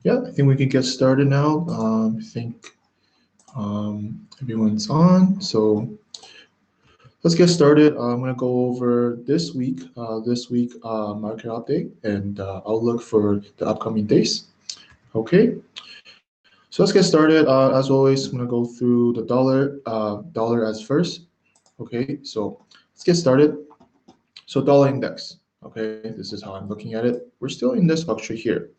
Yeah, I think we can get started now. I think everyone's on. So let's get started. I'm going to go over this week market update and outlook for the upcoming days. Okay, so let's get started. As always, I'm going to go through the dollar as first. Okay, so let's get started. So dollar index. Okay, this is how I'm looking at it. We're still in this structure here.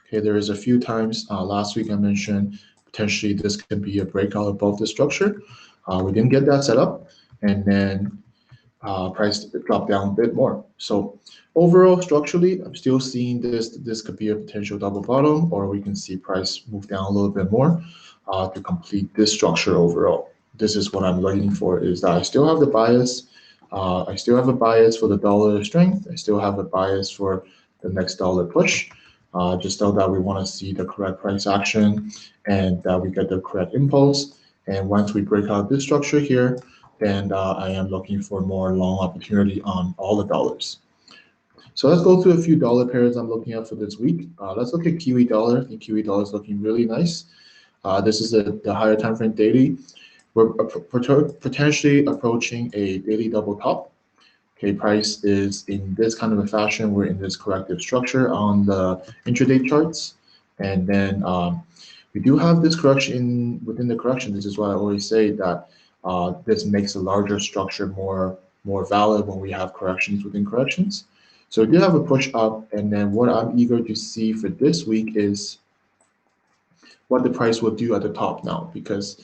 Okay, there is a few times last week I mentioned potentially this can be a breakout above the structure. We didn't get that set up, and then price dropped down a bit more. So overall, structurally, I'm still seeing this could be a potential double bottom, or we can see price move down a little bit more to complete this structure overall. This is what I'm looking for, is that I still have the bias. I still have a bias for the dollar strength. I still have a bias for the next dollar push. Just so that we want to see the correct price action and that we get the correct impulse. And once we break out this structure here, then I am looking for more long opportunity on all the dollars. So let's go through a few dollar pairs I'm looking at for this week. Let's look at Kiwi dollar. I think Kiwi dollar is looking really nice. This is the higher time frame daily. We're potentially approaching a daily double top. Okay, price is in this kind of a fashion. We're in this corrective structure on the intraday charts, and then we do have this correction within the correction. This is why I always say that this makes a larger structure more valid when we have corrections within corrections. So we do have a push up, and then what I'm eager to see for this week is what the price will do at the top now, because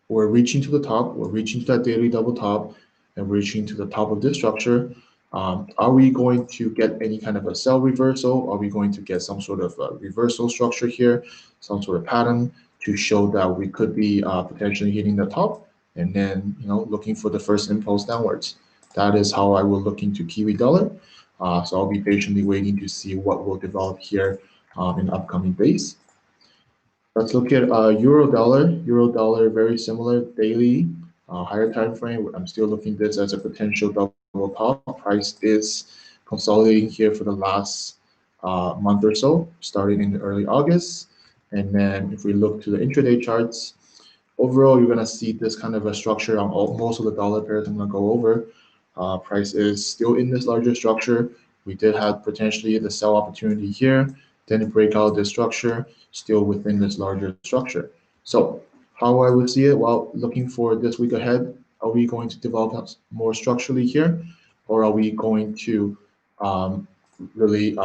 we're reaching to the top, we're reaching to that daily double top, and reaching to the top of this structure. Are we going to get any kind of a sell reversal? Are we going to get some sort of a reversal structure here, some sort of pattern to show that we could be potentially hitting the top, and then looking for the first impulse downwards? That is how I will look into Kiwi dollar. So I'll be patiently waiting to see what will develop here in upcoming days. Let's look at euro dollar. Euro dollar, very similar daily, higher time frame. I'm still looking at this as a potential double top. Price is consolidating here for the last month or so, starting in early August. And then if we look to the intraday charts, overall, you're going to see this kind of a structure on most of the dollar pairs I'm going to go over. Price is still in this larger structure. We did have potentially the sell opportunity here, then break out this structure, still within this larger structure. So how I would see it, well, looking for this week ahead, are we going to develop more structurally here, or are we going to really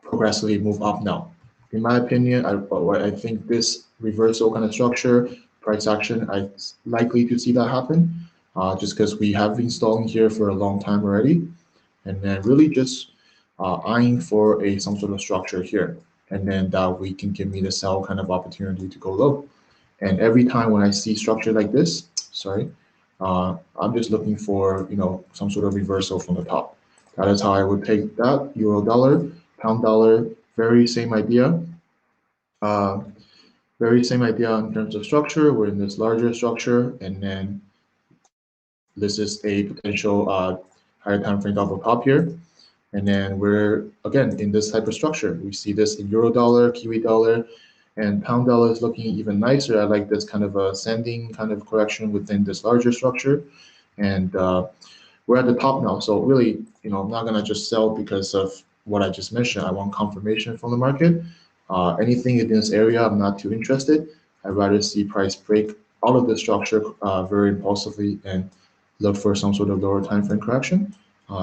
progressively move up now? In my opinion, I think this reversal kind of structure, price action, I'm likely to see that happen, just because we have been stalling here for a long time already, and then really just eyeing for some sort of structure here, and then that we can give me the sell kind of opportunity to go low. And every time when I see structure like this, I'm just looking for some sort of reversal from the top. That is how I would take that. Euro dollar, pound dollar, very same idea. Uh, Very same idea in terms of structure. We're in this larger structure, and then this is a potential higher time frame double top here. And then we're again in this type of structure. We see this in euro dollar, Kiwi dollar, and pound dollar is looking even nicer. I like this kind of a ascending kind of correction within this larger structure. And we're at the top now. So really, I'm not gonna just sell because of what I just mentioned. I want confirmation from the market. Anything in this area, I'm not too interested. I'd rather see price break out of the structure very impulsively and look for some sort of lower time frame correction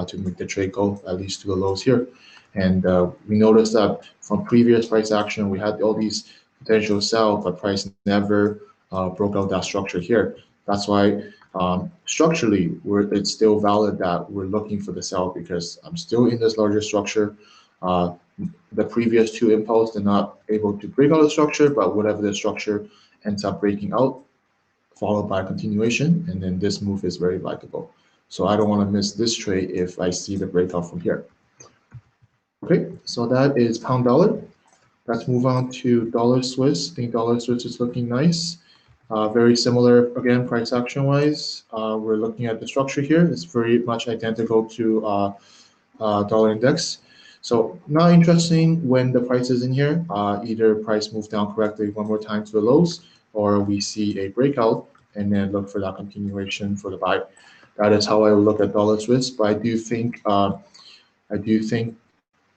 to make the trade go at least to the lows here. And we noticed that from previous price action, we had all these potential sell, but price never broke out that structure here. That's why structurally, it's still valid that we're looking for the sell, because I'm still in this larger structure. The previous two impulse they're not able to break out the structure, but whatever the structure ends up breaking out, followed by continuation, and then this move is very likable. So I don't want to miss this trade if I see the breakout from here. Okay, so that is pound dollar. Let's move on to dollar Swiss. I think dollar Swiss is looking nice. Very similar, again, price action wise. We're looking at the structure here. It's very much identical to dollar index. So not interesting when the price is in here. Either price move down correctly one more time to the lows, or we see a breakout and then look for that continuation for the buy. That is how I would look at dollar Swiss. But I do think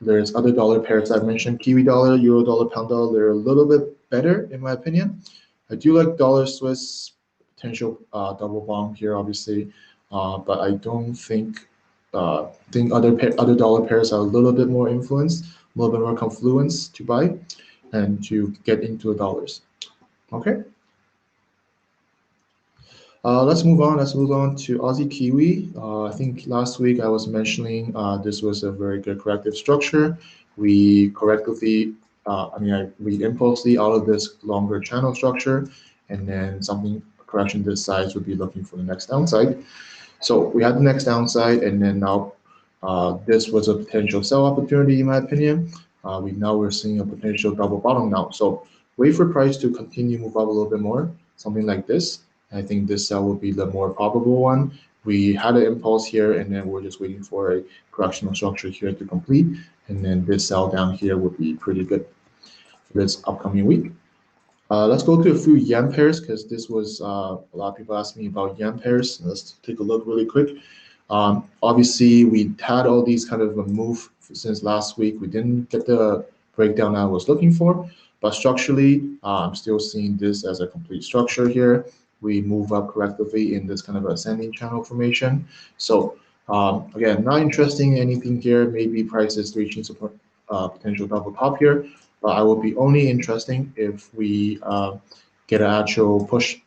there's other dollar pairs I've mentioned: Kiwi dollar, Euro dollar, Pound dollar. They're a little bit better in my opinion. I do like dollar Swiss potential double bomb here, obviously, but I don't think other dollar pairs are a little bit more influenced, a little bit more confluence to buy and to get into the dollars. Okay. Let's move on. Let's move on to Aussie Kiwi. I think last week I was mentioning this was a very good corrective structure. We correctively, we impulsively out of this longer channel structure, and then something correction this size would be looking for the next downside. So we had the next downside, and then now this was a potential sell opportunity in my opinion. We're seeing a potential double bottom now. So wait for price to continue move up a little bit more, something like this. I think this sell will be the more probable one. We had an impulse here, and then we're just waiting for a correctional structure here to complete, and then this sell down here would be pretty good for this upcoming week. Let's go to a few yen pairs because this was a lot of people asked me about yen pairs. Let's take a look really quick. Obviously, we had all these kind of a move since last week. We didn't get the breakdown I was looking for, but structurally, I'm still seeing this as a complete structure here. We move up correctively in this kind of ascending channel formation. So again, not interesting in anything here. Maybe prices reaching support, potential double top here, but I will be only interesting if we get an actual push,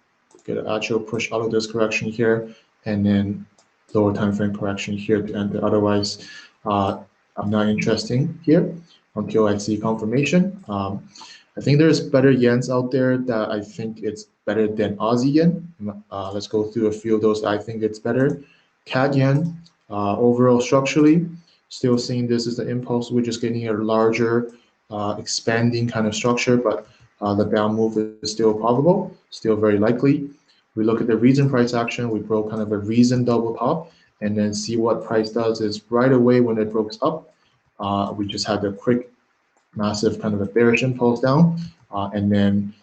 out of this correction here, and then lower time frame correction here to enter. Otherwise, I'm not interested here until I see confirmation. I think there's better yens out there that I think it's better than Aussie yen. Let's go through a few of those. I think it's better. CAD yen, overall structurally, still seeing this as the impulse. We're just getting a larger, expanding kind of structure, but the down move is still probable, still very likely. We look at the recent price action. We broke kind of a recent double top, and then see what price does is right away when it broke up. We just had a quick, massive kind of a bearish impulse down, and then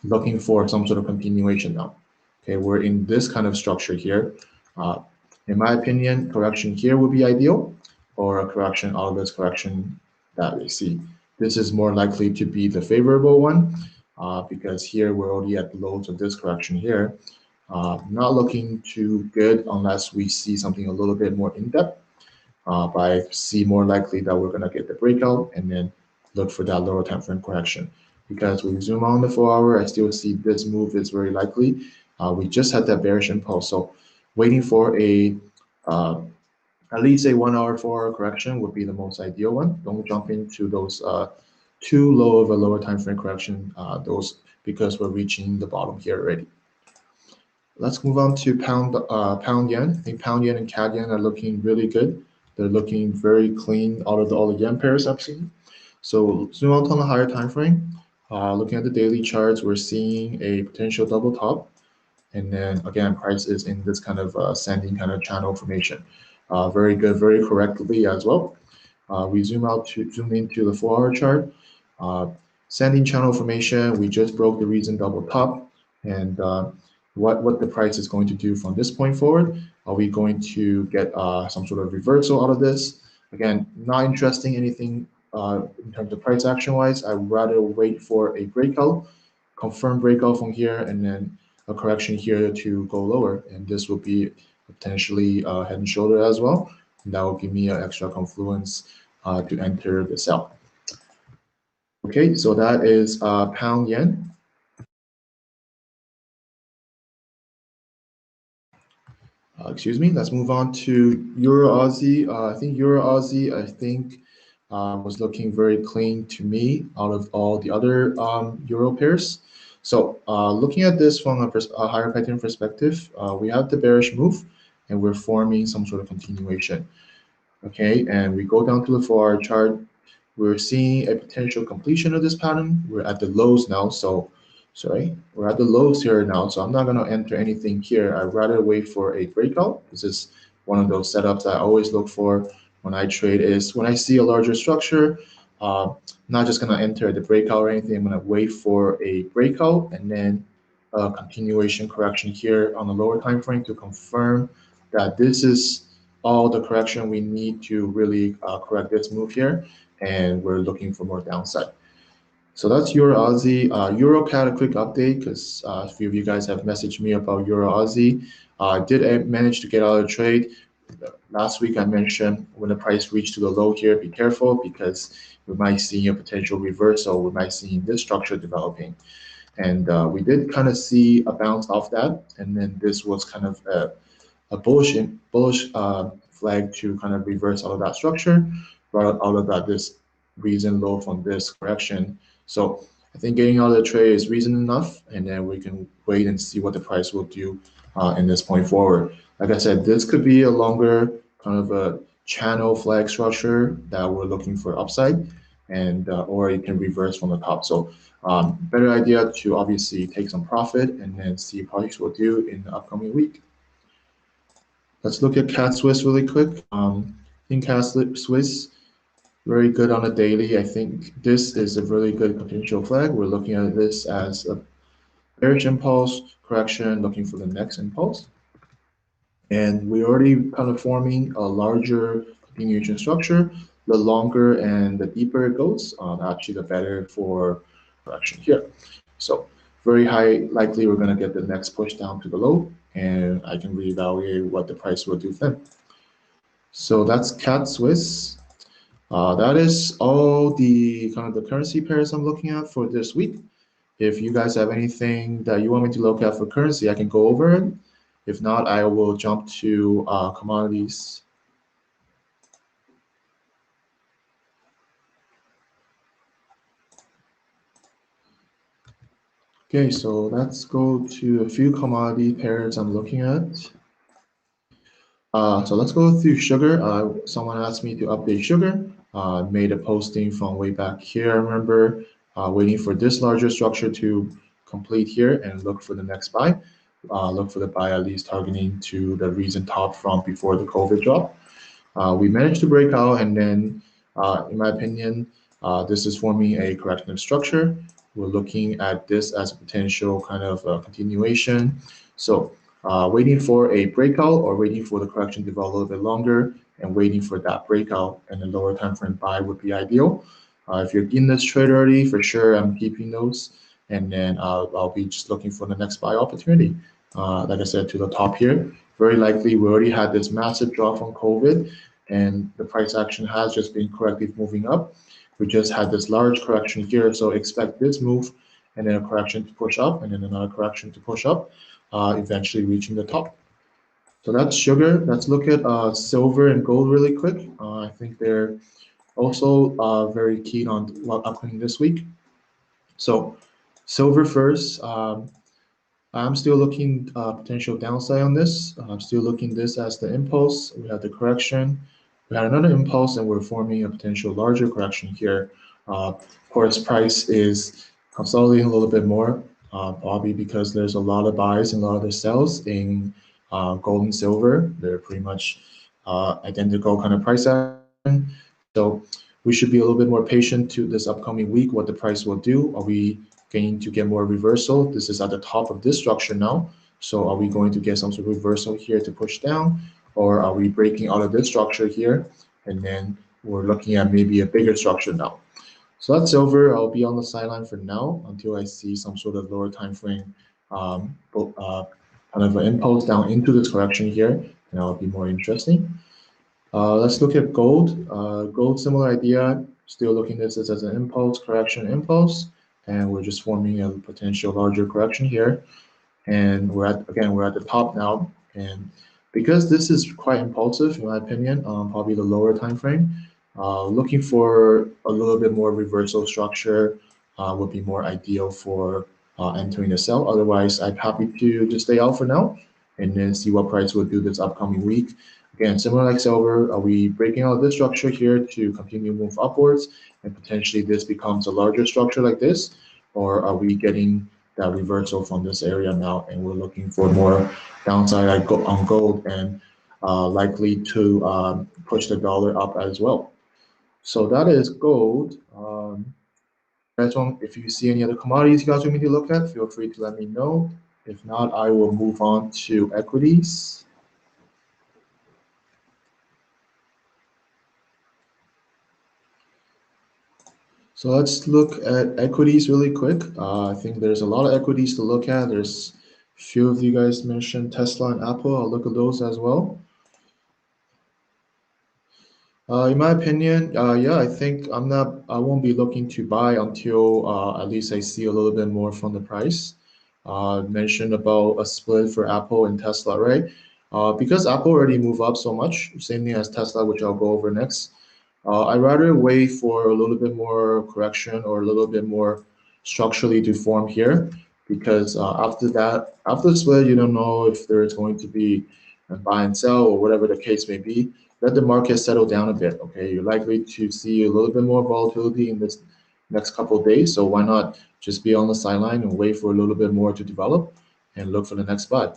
looking for some sort of continuation now. Okay, we're in this kind of structure here. In my opinion, correction here would be ideal, or a correction out of this correction that we see. This is more likely to be the favorable one because here we're already at the lows of this correction here. Not looking too good unless we see something a little bit more in depth. But I see more likely that we're going to get the breakout and then look for that lower time frame correction. Because we zoom on the 4-hour, I still see this move is very likely. We just had that bearish impulse, so waiting for a at least a 1-hour, 4-hour correction would be the most ideal one. Don't jump into those too low of a lower time frame correction, those because we're reaching the bottom here already. Let's move on to pound yen. I think pound yen and CAD yen are looking really good. They're looking very clean out of all the yen pairs I've seen. So zoom out on the higher time frame. Looking at the daily charts, we're seeing a potential double top. And then again, price is in this kind of ascending kind of channel formation. Very good, very correctly as well. We zoom into the 4-hour chart. Ascending channel formation, we just broke the recent double top. And what the price is going to do from this point forward. Are we going to get some sort of reversal out of this? Again, not interesting anything in terms of price action wise. I'd rather wait for a breakout, confirm breakout from here, and then a correction here to go lower. And this will be potentially head and shoulder as well. And that will give me an extra confluence to enter the sell. Okay, so that is pound yen. Excuse me. Let's move on to Euro Aussie. I think Euro Aussie, was looking very clean to me out of all the other Euro pairs. So looking at this from a higher pattern perspective, we have the bearish move, and we're forming some sort of continuation. Okay, and we go down to the 4-hour chart. We're seeing a potential completion of this pattern. We're at the lows now, so we're at the lows here now, so I'm not going to enter anything here. I'd rather wait for a breakout. This is one of those setups I always look for. when I trade is when I see a larger structure, I'm not just gonna enter the breakout or anything. I'm gonna wait for a breakout and then a continuation correction here on the lower time frame to confirm that this is all the correction we need to really correct this move here, and we're looking for more downside. So that's Euro Aussie. Euro CAD, a quick update because a few of you guys have messaged me about Euro Aussie. I did manage to get out of the trade. Last week I mentioned when the price reached to the low here, be careful because we might see a potential reversal. We might see this structure developing. And we did kind of see a bounce off that. And then this was kind of a bullish flag to kind of reverse out of that structure, right out of that this reason low from this correction. So I think getting out of the trade is reason enough, and then we can wait and see what the price will do in this point forward. Like I said, this could be a longer kind of a channel flag structure that we're looking for upside, and or it can reverse from the top. So better idea to obviously take some profit and then see price will do in the upcoming week. Let's look at CAD Swiss really quick. In CAD Swiss, very good on a daily. I think this is a really good potential flag. We're looking at this as a bearish impulse correction, looking for the next impulse. And we're already kind of forming a larger continuation structure. The longer and the deeper it goes, actually the better for correction here. So very high likely we're going to get the next push down to the low, and I can reevaluate what the price will do then. So that's CAD Swiss. That is all the kind of the currency pairs I'm looking at for this week. If you guys have anything that you want me to look at for currency, I can go over it. If not, I will jump to commodities. Okay, so let's go to a few commodity pairs I'm looking at. So let's go through sugar. Someone asked me to update sugar. Made a posting from way back here. I remember waiting for this larger structure to complete here and look for the next buy. Look for the buy at least targeting to the recent top from before the COVID drop. We managed to break out, and then, in my opinion, this is forming a corrective structure. We're looking at this as a potential kind of continuation. So waiting for a breakout or waiting for the correction to develop a little bit longer and waiting for that breakout and the lower time frame buy would be ideal. If you're in this trade already, for sure, I'm keeping those. And then I'll be just looking for the next buy opportunity. Like I said, to the top here, very likely we already had this massive drop from COVID, and the price action has just been correctly moving up. We just had this large correction here, so expect this move and then a correction to push up and then another correction to push up, eventually reaching the top. So that's sugar. Let's look at silver and gold really quick. I think they're also very keen on what upcoming this week. So silver first. I'm still looking potential downside on this. I'm still looking this as the impulse. We have the correction. We had another impulse, and we're forming a potential larger correction here. Of course, price is consolidating a little bit more, probably because there's a lot of buys and a lot of sells in gold and silver. They're pretty much identical kind of price action. So we should be a little bit more patient to this upcoming week, what the price will do. Are we going to get more reversal? This is at the top of this structure now. So are we going to get some sort of reversal here to push down? Or are we breaking out of this structure here? And then we're looking at maybe a bigger structure now. So that's silver. I'll be on the sideline for now until I see some sort of lower time frame kind of an impulse down into this correction here, and that'll be more interesting. Let's look at gold. Gold, similar idea. Still looking at this as an impulse, correction, impulse, and we're just forming a potential larger correction here. And we're at the top now, and because this is quite impulsive, in my opinion, probably the lower time frame, looking for a little bit more reversal structure would be more ideal for entering the sell. Otherwise, I'm happy to just stay out for now and then see what price will do this upcoming week. Again, similar like silver, are we breaking out this structure here to continue move upwards and potentially this becomes a larger structure like this, or are we getting that reversal from this area now and we're looking for more downside on gold? And likely to push the dollar up as well. So that is gold. Guys, if you see any other commodities you guys want me to look at, feel free to let me know. If not, I will move on to equities. So let's look at equities really quick. I think there's a lot of equities to look at. There's a few of you guys mentioned Tesla and Apple. I'll look at those as well. In my opinion, yeah, I think I won't be looking to buy until at least I see a little bit more from the price. Mentioned about a split for Apple and Tesla, right? Because Apple already moved up so much, same thing as Tesla, which I'll go over next. I'd rather wait for a little bit more correction or a little bit more structurally to form here, because after that, after the split, you don't know if there's going to be a buy and sell or whatever the case may be. Let the market settle down a bit. Okay, you're likely to see a little bit more volatility in this next couple of days. So why not just be on the sideline and wait for a little bit more to develop and look for the next buy?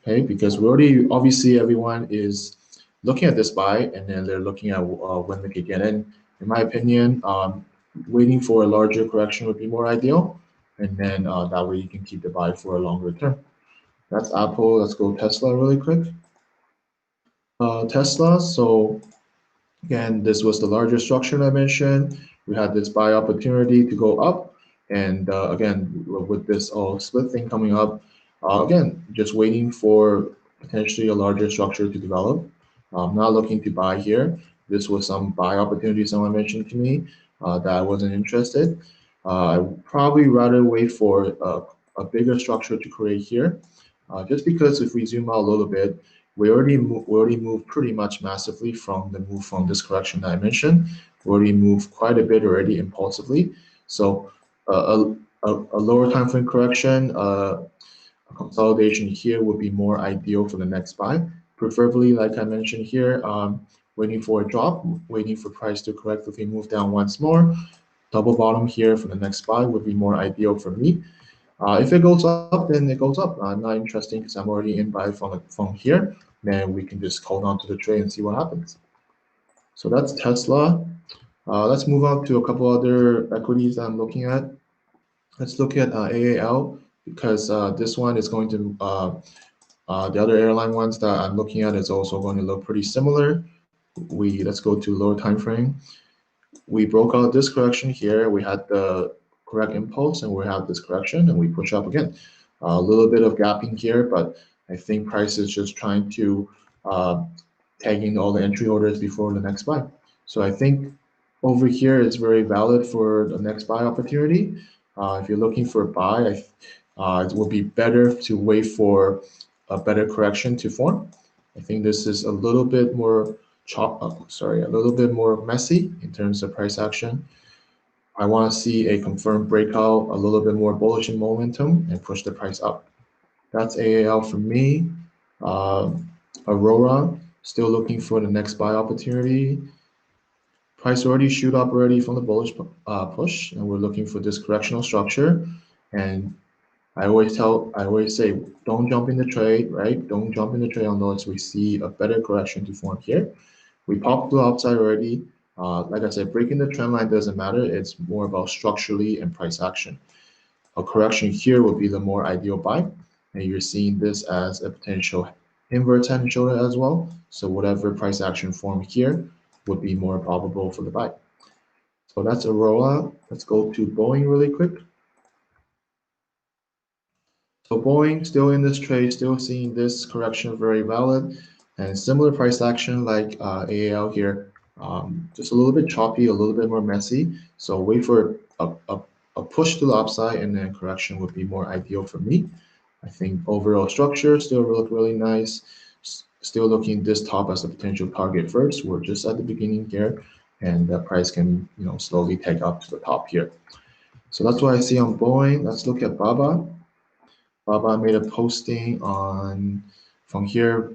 Okay, because we already obviously everyone is looking at this buy and then they're looking at when they could get in. In my opinion, waiting for a larger correction would be more ideal, and then that way you can keep the buy for a longer term. That's Apple. Let's go Tesla really quick. Tesla. So again, this was the larger structure I mentioned. We had this buy opportunity to go up. And again, with this split thing coming up, again, just waiting for potentially a larger structure to develop. I'm not looking to buy here. This was some buy opportunity someone mentioned to me that I wasn't interested. I would probably rather wait for a bigger structure to create here. Just because if we zoom out a little bit, we already moved pretty much massively from the move from this correction that I mentioned. We already moved quite a bit already impulsively. So a lower time frame correction, a consolidation here would be more ideal for the next buy. Preferably, like I mentioned here, waiting for a drop, waiting for price to correctly move down once more. Double bottom here for the next buy would be more ideal for me. If it goes up, then it goes up. I'm not interested because I'm already in buy from here. Then we can just hold on to the trade and see what happens. So that's Tesla. Let's move on to a couple other equities that I'm looking at. Let's look at AAL because this one is going to the other airline ones that I'm looking at is also going to look pretty similar. Let's go to lower time frame. We broke out this correction here. We had the correct impulse and we have this correction and we push up again. A little bit of gapping here, but I think price is just trying to tag in all the entry orders before the next buy. So I think over here it's very valid for the next buy opportunity. If you're looking for a buy, it will be better to wait for a better correction to form. I think this is a little bit more a little bit more messy in terms of price action. I want to see a confirmed breakout, a little bit more bullish in momentum, and push the price up. That's AAL for me. Aurora, still looking for the next buy opportunity. Price already shoot up already from the bullish push, and we're looking for this correctional structure. And I always say, don't jump in the trade, right? Don't jump in the trade unless we see a better correction to form here. We popped to the upside already. Like I said, breaking the trend line doesn't matter. It's more about structurally and price action. A correction here would be the more ideal buy. And you're seeing this as a potential inverse head and shoulder as well. So whatever price action form here would be more probable for the buy. So that's Aurora. Let's go to Boeing really quick. So Boeing still in this trade, still seeing this correction very valid and similar price action like AAL here. Just a little bit choppy, a little bit more messy. So wait for a push to the upside and then correction would be more ideal for me. I think overall structure still look really nice. Still looking this top as a potential target first. We're just at the beginning here and the price can slowly take up to the top here. So that's what I see on Boeing. Let's look at BABA. BABA made a posting from here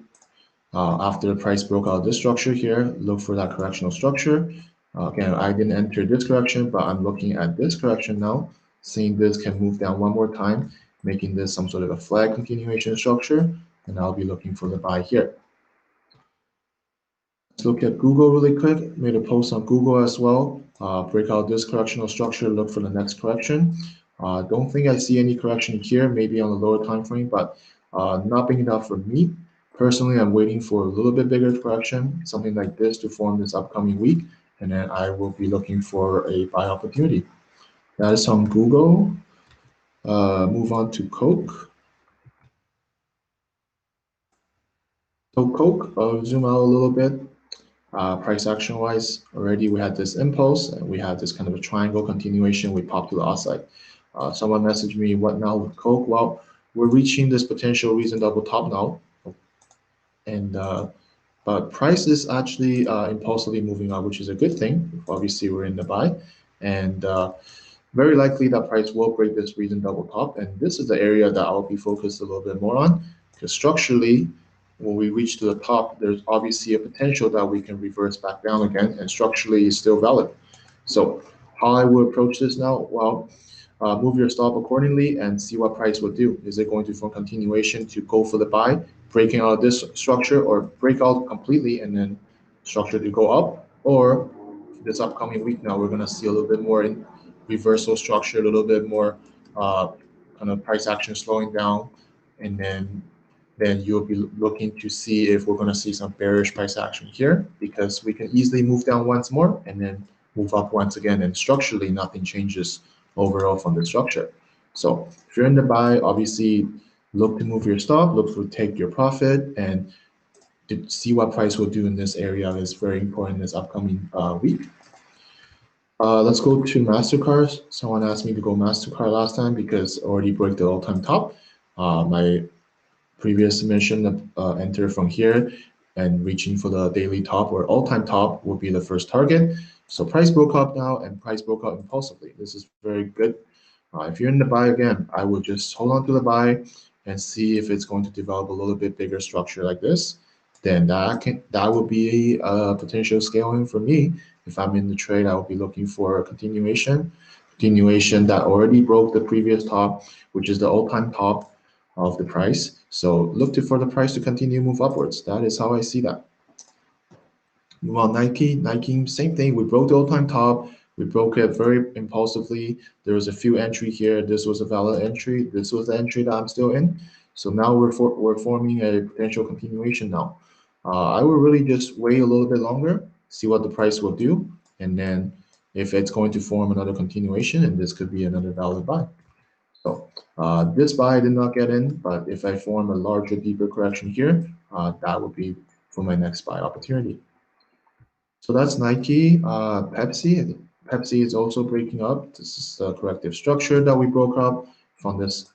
after the price broke out this structure here. Look for that correctional structure. Again, I didn't enter this correction, but I'm looking at this correction now, seeing this can move down one more time, making this some sort of a flag continuation structure, and I'll be looking for the buy here. Let's look at Google really quick. Made a post on Google as well. Break out this correctional structure, look for the next correction. Don't think I see any correction here, maybe on the lower time frame, but not big enough for me. Personally, I'm waiting for a little bit bigger correction, something like this to form this upcoming week, and then I will be looking for a buy opportunity. That is on Google. Move on to Coke. So Coke, zoom out a little bit. Price action wise, already we had this impulse and we had this kind of a triangle continuation. We popped to the outside. Someone messaged me, what now with Coke? Well, we're reaching this potential reason double top now. And but price is actually impulsively moving up, which is a good thing. Obviously, we're in the buy. And very likely that price will break this reason double top. And this is the area that I'll be focused a little bit more on, because structurally, when we reach to the top, there's obviously a potential that we can reverse back down again, and structurally is still valid. So how I would approach this now? Well, move your stop accordingly and see what price will do. Is it going to form continuation to go for the buy, breaking out of this structure, or break out completely and then structure to go up? Or this upcoming week now, we're going to see a little bit more in reversal structure, a little bit more kind of price action slowing down, and then you'll be looking to see if we're going to see some bearish price action here, because we can easily move down once more and then move up once again, and structurally nothing changes overall from the structure. So if you're in the buy, obviously look to move your stop, look to take your profit, and to see what price will do in this area is very important this upcoming week. Let's go to MasterCard. Someone asked me to go MasterCard last time because already broke the all-time top. My previous submission enter from here and reaching for the daily top or all-time top will be the first target. So price broke up now and price broke up impulsively. This is very good. If you're in the buy again, I would just hold on to the buy and see if it's going to develop a little bit bigger structure like this. Then that would be a potential scaling for me. If I'm in the trade, I will be looking for a continuation that already broke the previous top, which is the all-time top of the price. So look for the price to continue move upwards. That is how I see that. Move on Nike, same thing. We broke the all-time top. We broke it very impulsively. There was a few entry here. This was a valid entry. This was the entry that I'm still in. So now we're forming a potential continuation now. I will really just wait a little bit longer, see what the price will do, and then if it's going to form another continuation, and this could be another valid buy. So this buy I did not get in, but if I form a larger, deeper correction here, that would be for my next buy opportunity. So that's Nike. Pepsi. Pepsi is also breaking up. This is the corrective structure that we broke up from this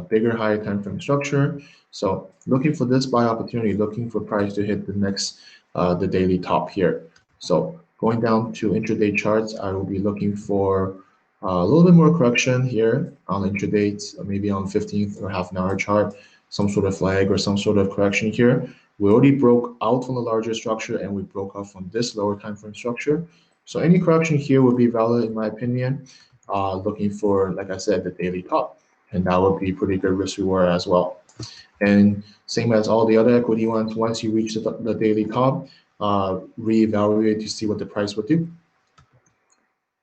bigger, higher time frame structure. So looking for this buy opportunity, looking for price to hit the next, the daily top here. So going down to intraday charts, I will be looking for a little bit more correction here on intraday, maybe on 15th or half an hour chart, some sort of flag or some sort of correction here. We already broke out from the larger structure and we broke out from this lower time frame structure. So any correction here would be valid in my opinion. Looking for, like I said, the daily top, and that would be pretty good risk reward as well. And same as all the other equity ones, once you reach the daily top, reevaluate to see what the price would do.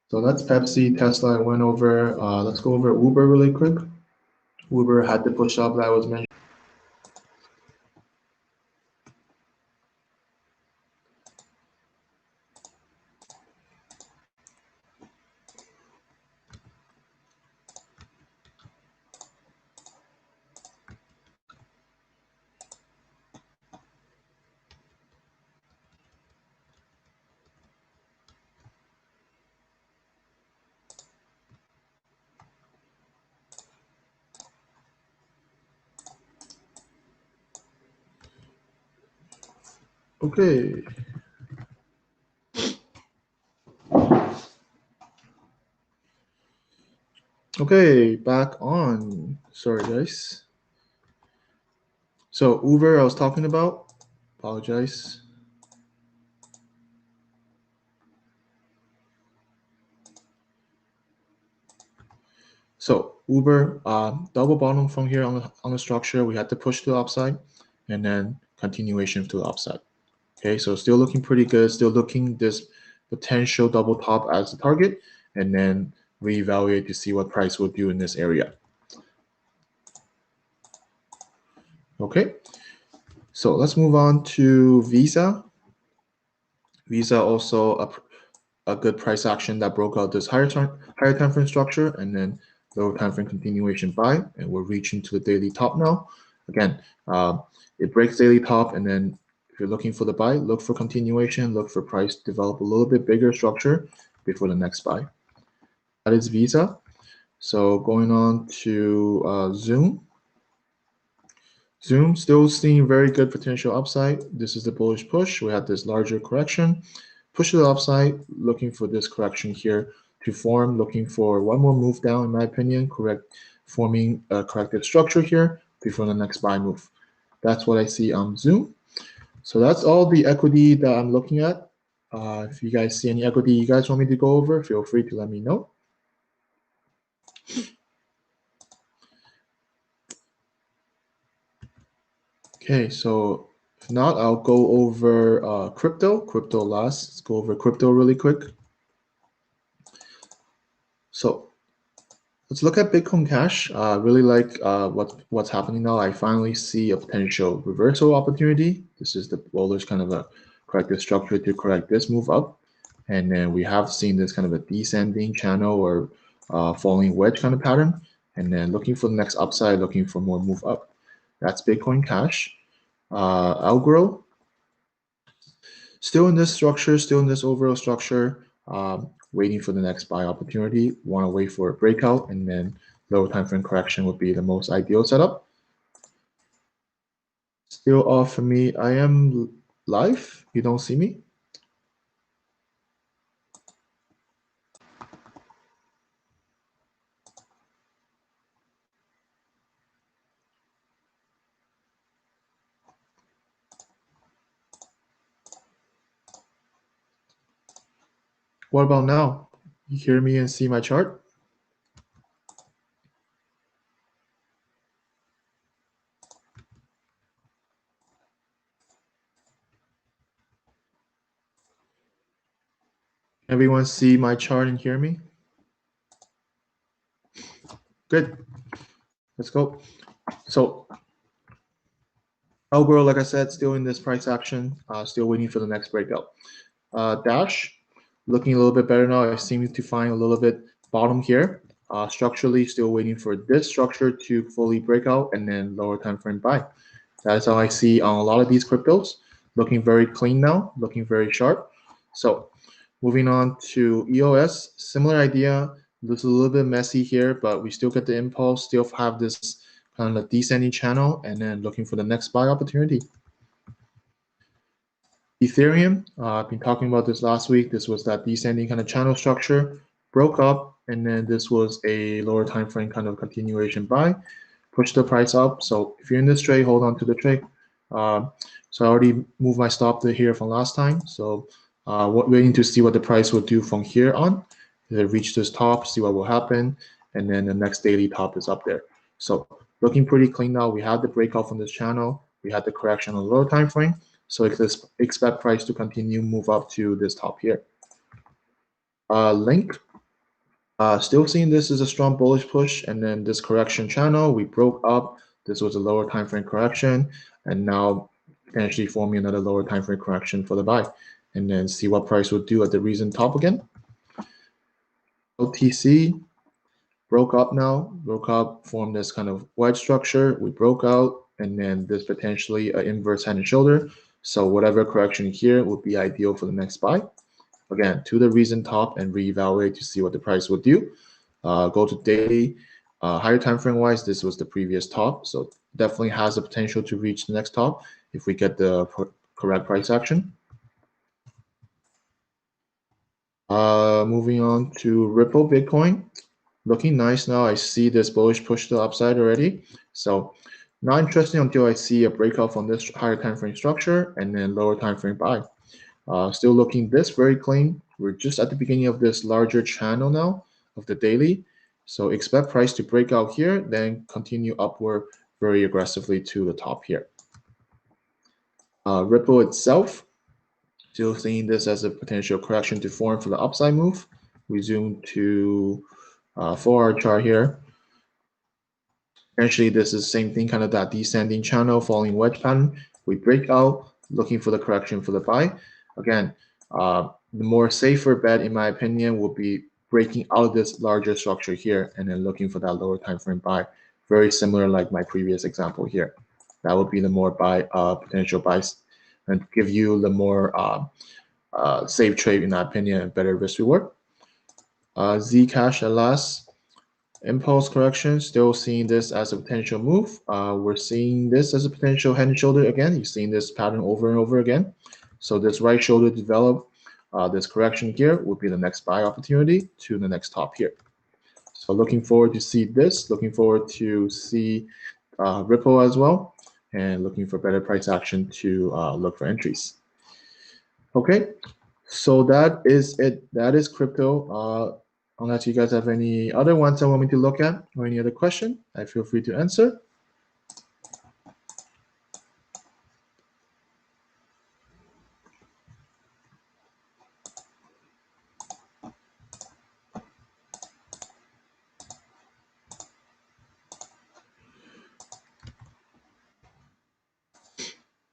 So that's Pepsi. Tesla I went over. Let's go over Uber really quick. Uber had the push up that I was mentioning. Okay. Okay, back on. Sorry, guys. So Uber, I was talking about. Apologize. So Uber, double bottom from here on the structure. We had to push to the upside, and then continuation to the upside. Okay, so still looking pretty good. Still looking this potential double top as the target, and then reevaluate to see what price will do in this area. Okay, so let's move on to Visa. Visa also a good price action that broke out this higher time frame structure and then lower time frame continuation buy, and we're reaching to the daily top now. Again, it breaks daily top, and then if you're looking for the buy, look for continuation, look for price develop a little bit bigger structure before the next buy. That is Visa. So going on to Zoom. Zoom still seeing very good potential upside. This is the bullish push. We had this larger correction. Push to the upside, looking for this correction here to form, looking for one more move down, in my opinion, forming a corrective structure here before the next buy move. That's what I see on Zoom. So that's all the equity that I'm looking at. If you guys see any equity you guys want me to go over, feel free to let me know. Okay, so if not, I'll go over crypto last. Let's go over crypto really quick. So let's look at Bitcoin Cash. Really like what's happening now. I finally see a potential reversal opportunity. This is the bullish kind of a corrective structure to correct this move up. And then we have seen this kind of a descending channel or falling wedge kind of pattern. And then looking for the next upside, looking for more move up. That's Bitcoin Cash. Algorand, still in this structure, still in this overall structure, waiting for the next buy opportunity. Want to wait for a breakout, and then lower time frame correction would be the most ideal setup. Still off for me. I am live. You don't see me? What about now? You hear me and see my chart? Everyone see my chart and hear me? Good. Let's go. So Algorand, like I said, still in this price action, still waiting for the next breakout. Dash, looking a little bit better now. I seem to find a little bit bottom here. Structurally, still waiting for this structure to fully break out and then lower time frame buy. That is how I see on a lot of these cryptos. Looking very clean now, looking very sharp. So moving on to EOS, similar idea. Looks a little bit messy here, but we still get the impulse, still have this kind of descending channel, and then looking for the next buy opportunity. Ethereum, I've been talking about this last week. This was that descending kind of channel structure, broke up, and then this was a lower time frame kind of continuation buy, pushed the price up. So if you're in this trade, hold on to the trade. So I already moved my stop to here from last time. So waiting to see what the price will do from here on. If it reach this top, see what will happen, and then the next daily top is up there. So looking pretty clean now. We had the breakout from this channel. We had the correction on the lower time frame. So expect price to continue move up to this top here. Link, still seeing this as a strong bullish push, and then this correction channel, we broke up. This was a lower time frame correction, and now potentially forming another lower time frame correction for the buy, and then see what price will do at the recent top again. OTC broke up now, broke up, formed this kind of wedge structure. We broke out, and then this potentially an inverse head and shoulder. So whatever correction here would be ideal for the next buy. Again, to the recent top and reevaluate to see what the price will do. Go to daily, higher time frame wise, this was the previous top. So definitely has the potential to reach the next top if we get the correct price action. Moving on to Ripple Bitcoin. Looking nice now. I see this bullish push to the upside already. So not interesting until I see a breakout from this higher time frame structure and then lower time frame buy. Still looking this very clean. We're just at the beginning of this larger channel now of the daily. So expect price to break out here, then continue upward very aggressively to the top here. Ripple itself, Still seeing this as a potential correction to form for the upside move. We zoom to 4-hour chart here. Essentially, this is the same thing, kind of that descending channel, falling wedge pattern. We break out, looking for the correction for the buy. Again, the more safer bet, in my opinion, will be breaking out of this larger structure here and then looking for that lower time frame buy. Very similar like my previous example here. That would be the more buy potential buys and give you the more safe trade, in my opinion, and better risk reward. Zcash at last. Impulse correction, still seeing this as a potential move. We're seeing this as a potential head and shoulder again. You're seeing this pattern over and over again. So this right shoulder develop, this correction here would be the next buy opportunity to the next top here. So looking forward to see this, looking forward to see Ripple as well, and looking for better price action to look for entries. Okay, so that is it. That is crypto. Unless you guys have any other ones that want me to look at or any other question, I feel free to answer.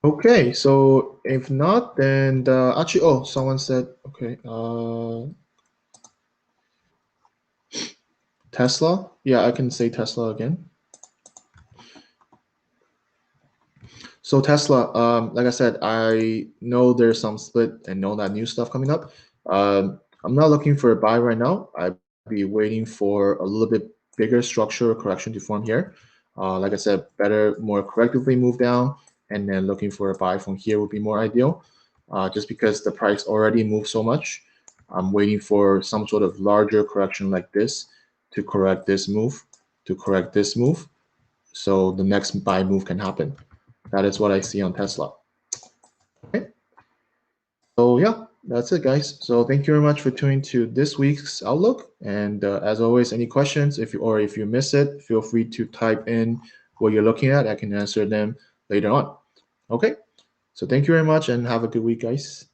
Okay, so if not, then actually, oh, someone said, okay, Tesla. Yeah, I can say Tesla again. So Tesla, like I said, I know there's some split and know that new stuff coming up. I'm not looking for a buy right now. I'd be waiting for a little bit bigger structural correction to form here. Like I said, better, more correctively move down, and then looking for a buy from here would be more ideal. Just because the price already moved so much, I'm waiting for some sort of larger correction like this to correct this move, so the next buy move can happen. That is what I see on Tesla. Okay. So yeah, that's it, guys. So thank you very much for tuning to this week's Outlook. And as always, any questions, if you miss it, feel free to type in what you're looking at. I can answer them later on. Okay. So thank you very much and have a good week, guys.